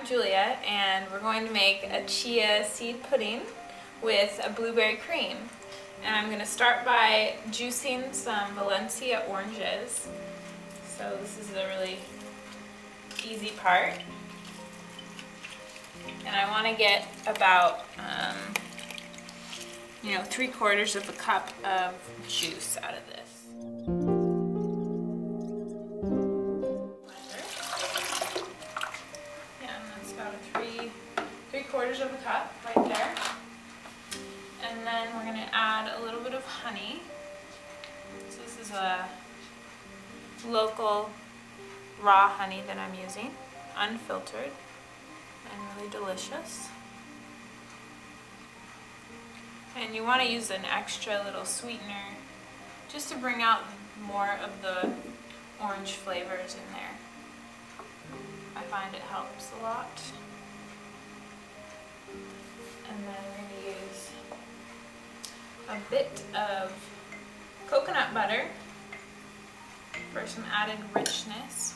Julia, and we're going to make a chia seed pudding with a blueberry cream. And I'm going to start by juicing some Valencia oranges. So this is the really easy part. And I want to get about 3/4 of a cup of juice out of this. Three-quarters of a cup right there. And then we're going to add a little bit of honey. So this is a local raw honey that I'm using, unfiltered and really delicious. And you want to use an extra little sweetener just to bring out more of the orange flavors in there. I find it helps a lot. And then we're going to use a bit of coconut butter for some added richness.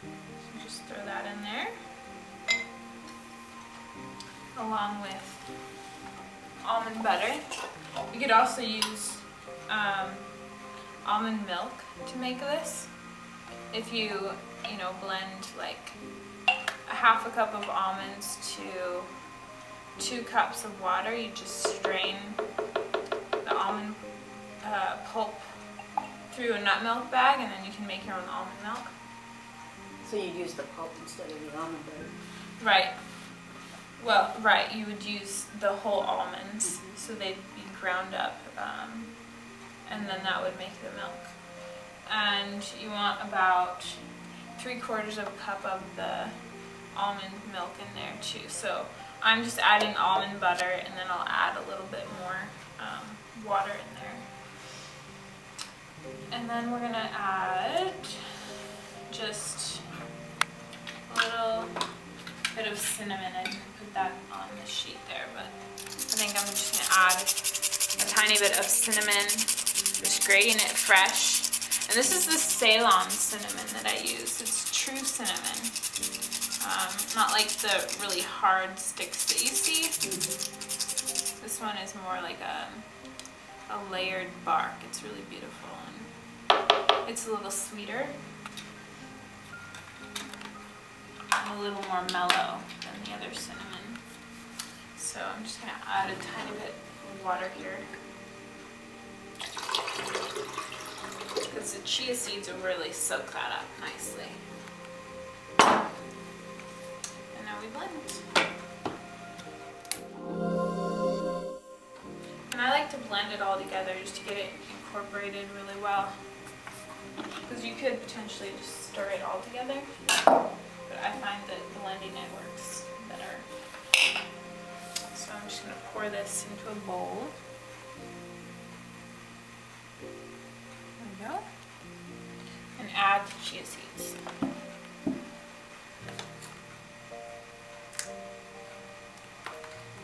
So just throw that in there, along with almond butter. You could also use almond milk to make this. If you blend like a half a cup of almonds to 2 cups of water, you just strain the almond pulp through a nut milk bag, and then you can make your own almond milk. So you'd use the pulp instead of the almond butter? Right. Well, right, you would use the whole almonds, so they'd be ground up, and then that would make the milk. And you want about 3/4 of a cup of the almond milk in there too. So I'm just adding almond butter, and then I'll add a little bit more water in there. And then we're gonna add just a little bit of cinnamon. I didn't put that on the sheet there, but I think I'm just gonna add a tiny bit of cinnamon, just grating it fresh. And this is the Ceylon cinnamon that I use. It's true cinnamon. Not like the really hard sticks that you see. This one is more like a layered bark. It's really beautiful, and it's a little sweeter and a little more mellow than the other cinnamon. So I'm just going to add a tiny bit of water here, because the chia seeds will really soak that up nicely. And now we blend. And I like to blend it all together just to get it incorporated really well, because you could potentially just stir it all together, but I find that blending it works better. So I'm just going to pour this into a bowl. There we go. And add the chia seeds.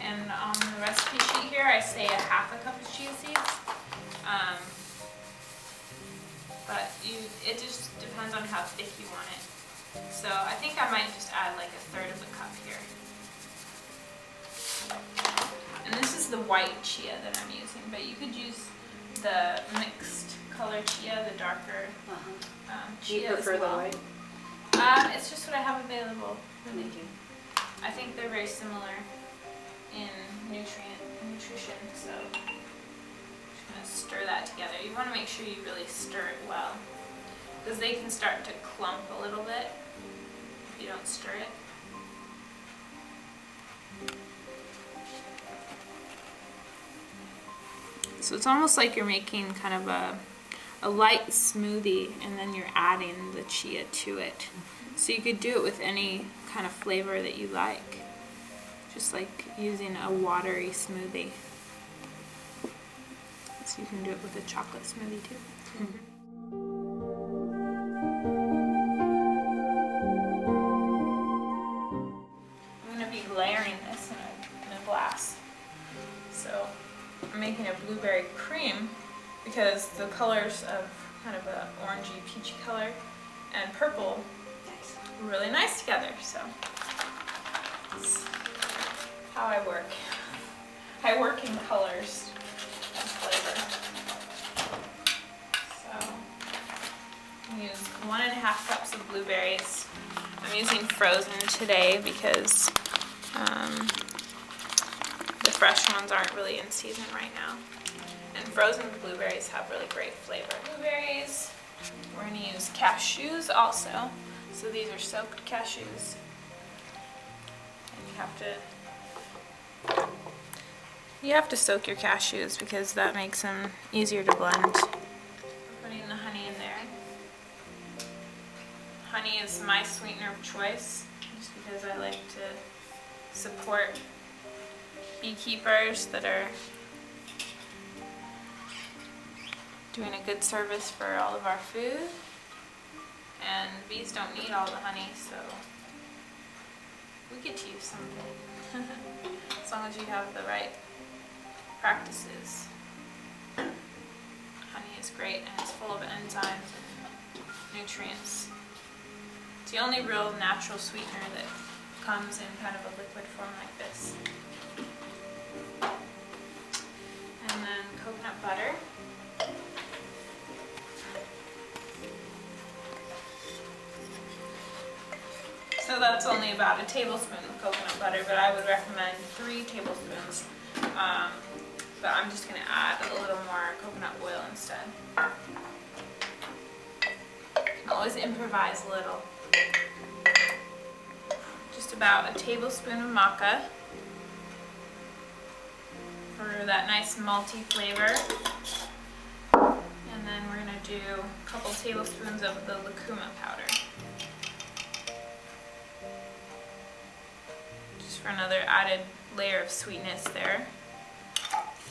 And on the recipe sheet here, I say a half a cup of chia seeds. But it just depends on how thick you want it. So I think I might just add like 1/3 of a cup here. And this is the white chia that I'm using, but you could use the mixed color chia, the darker chia. Do you prefer the white? It's just what I have available. Really. I think they're very similar in nutrition, so I'm just going to stir that together. You want to make sure you really stir it well, because they can start to clump a little bit if you don't stir it. So it's almost like you're making kind of a light smoothie, and then you're adding the chia to it. So you could do it with any kind of flavor that you like, just like using a watery smoothie. So you can do it with a chocolate smoothie too. blueberry cream because the colors of kind of a orangey peachy color and purple are really nice together. So that's how I work. I work in colors and flavor. So I use 1.5 cups of blueberries. I'm using frozen today because the fresh ones aren't really in season right now. And frozen blueberries have really great flavor. Blueberries, we're going to use cashews also. So these are soaked cashews. And you have to soak your cashews because that makes them easier to blend. I'm putting the honey in there. Honey is my sweetener of choice just because I like to support beekeepers that are doing a good service for all of our food. And bees don't need all the honey, so we get to use something. As long as you have the right practices. Honey is great and it's full of enzymes and nutrients. It's the only real natural sweetener that comes in kind of a liquid form like this. And then coconut butter. So that's only about a tablespoon of coconut butter, but I would recommend 3 tablespoons. But I'm just going to add a little more coconut oil instead. You can always improvise a little. Just about a tablespoon of maca for that nice malty flavor. And then we're going to do a couple tablespoons of the lucuma powder. Just for another added layer of sweetness there.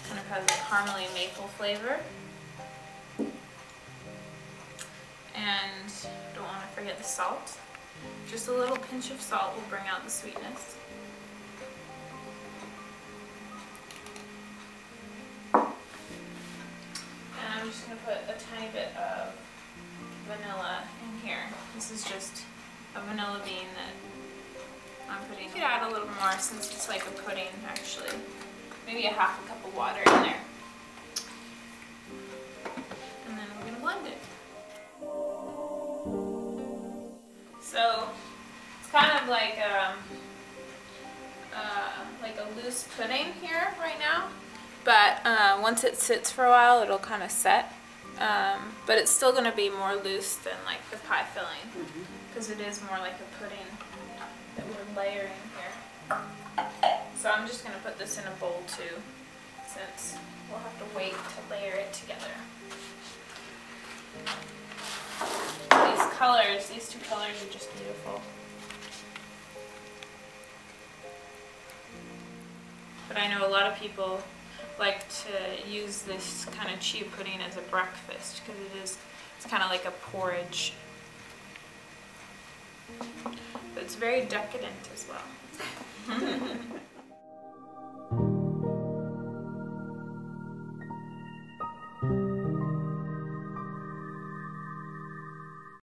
Kind of has a caramely maple flavor. And don't want to forget the salt. Just a little pinch of salt will bring out the sweetness. And I'm just going to put a tiny bit of vanilla in here. This is just a vanilla bean that I'm putting. You could add a little more since it's like a pudding actually. Maybe a 1/2 cup of water in there. And then we're going to blend it. So it's kind of like a loose pudding here right now, but once it sits for a while it'll kind of set, but it's still going to be more loose than like the pie filling because it is more like a pudding that we're layering here. So I'm just going to put this in a bowl too, since we'll have to wait to layer it together. These colors, these 2 colors are just beautiful. But I know a lot of people like to use this kind of chia pudding as a breakfast because it's kind of like a porridge. But it's very decadent as well.